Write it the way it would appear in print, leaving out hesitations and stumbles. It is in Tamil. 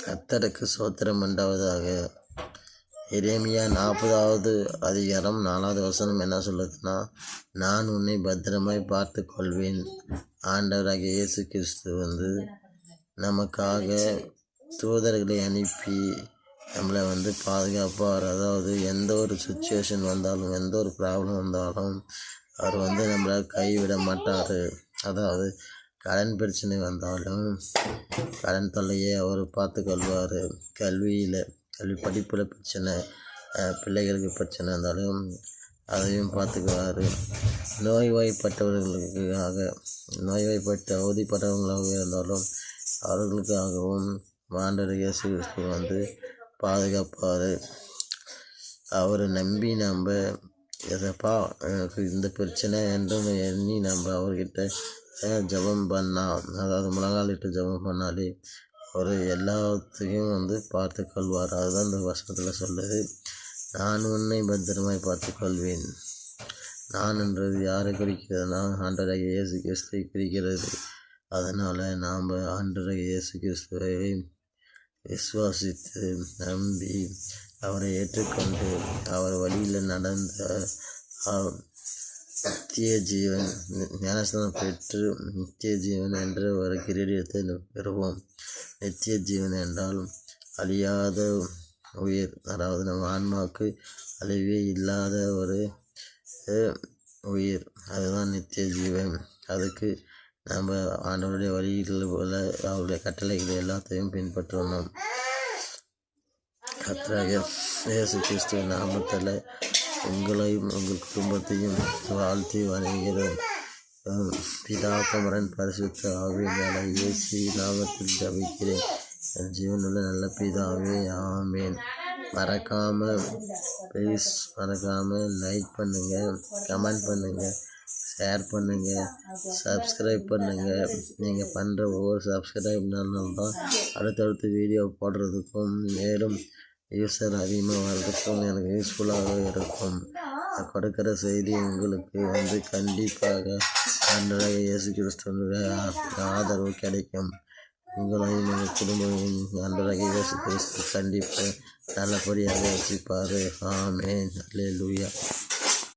கர்த்தருக்கு ஸ்தோத்திரம் உண்டாவதாக. எரேமியா 40வது அதிகாரம் 4வது வசனம் என்ன சொல்லுதுன்னா, நான் உன்னை பத்திரமாய் பார்த்து கொள்வேன். ஆண்டவராகிய இயேசு கிறிஸ்து நமக்காக தூதர்களை அனுப்பி நம்மளை பாதுகாப்பார். அதாவது எந்த ஒரு சுச்சுவேஷன் வந்தாலும், எந்த ஒரு ப்ராப்ளம் வந்தாலும் அவர் நம்மளை கைவிட மாட்டார். அதாவது கடன் பிரச்சனை வந்தாலும் கடன் தொல்லையை அவர் பார்த்து கொள்வார். கல்வி படிப்பில் பிரச்சனை, பிள்ளைகளுக்கு பிரச்சனை இருந்தாலும் அதையும் பார்த்துக்குவார். நோய்வாய்ப்பட்ட அவதிப்பட்டவங்களாக இருந்தாலும் அவர்களுக்காகவும் ஆண்டவர் இயேசு கிறிஸ்து பாதுகாப்பார். அவரை நம்பி நம்ம எதப்பா எனக்கு இந்த பிரச்சனை என்று எண்ணி நம்ம அவர்கிட்ட ஜெபம் பண்ணால், அதாவது முழங்காலிட்டு ஜெபம் பண்ணாலே அவர் எல்லாத்தையும் பார்த்து கொள்வார். அதுதான் இந்த வசனத்தில் சொல்லுது, நான் உன்னை பத்திரமாய் பார்த்து கொள்வேன். நான் என்றது யாரை குறிக்கிறதுனா ஆண்டவராகிய இயேசு கிறிஸ்துவை குறிக்கிறது. அதனால் நாம் ஆண்டவராகிய இயேசு கிறிஸ்துவை விசுவாசித்து நம்பி அவரை ஏற்றுக்கொண்டு அவர் வழியில் நடந்த நித்திய ஜீவன், ஞானஸ்நானம் பெற்று நித்திய ஜீவன் என்ற ஒரு கிரீடத்தை பெறுவோம். நித்திய ஜீவன் என்றால் அழியாத உயிர், அதாவது நம்ம ஆன்மாவுக்கு அழிவே இல்லாத ஒரு உயிர், அதுதான் நித்திய ஜீவன். அதுக்கு நம்ம ஆண்டவருடைய வழிகள் போல அவருடைய கட்டளைகளை எல்லாத்தையும் பின்பற்றணும். கர்த்தராகிய இயேசு கிறிஸ்துவ நாமத்தில் உங்களையும் உங்கள் குடும்பத்தையும் வாழ்த்தி வணங்குகிறோம். பிதா குமாரன் பரிசுத்த ஆவியினாலே இயேசு நாமத்தில் ஜெபிக்கிறேன். என் ஜீவனுள்ள நல்ல பிதாவே, ஆமேன். மறக்காமல் லைக் பண்ணுங்கள், கமெண்ட் பண்ணுங்கள், ஷேர் பண்ணுங்கள், சப்ஸ்கிரைப் பண்ணுங்கள். நீங்கள் பண்ணுற ஒவ்வொரு சப்ஸ்கிரைப்னாலும் தான் அடுத்தடுத்து வீடியோ போடுறதுக்கும் மேலும் யூஸர் அதிகமாக வர்றதுக்கும் எனக்கு யூஸ்ஃபுல்லாக இருக்கும். கொடுக்குற செய்தி உங்களுக்கு கண்டிப்பாக ஆண்டவராகிய இயேசு கிறிஸ்துவினுடைய ஆதரவு கிடைக்கும். உங்களையும் உங்கள் குடும்பத்தையும் ஆண்டவராகிய இயேசு கிறிஸ்து கண்டிப்பாக நல்லபடியாக வச்சுப்பார். ஆமென். அல்லேலூயா.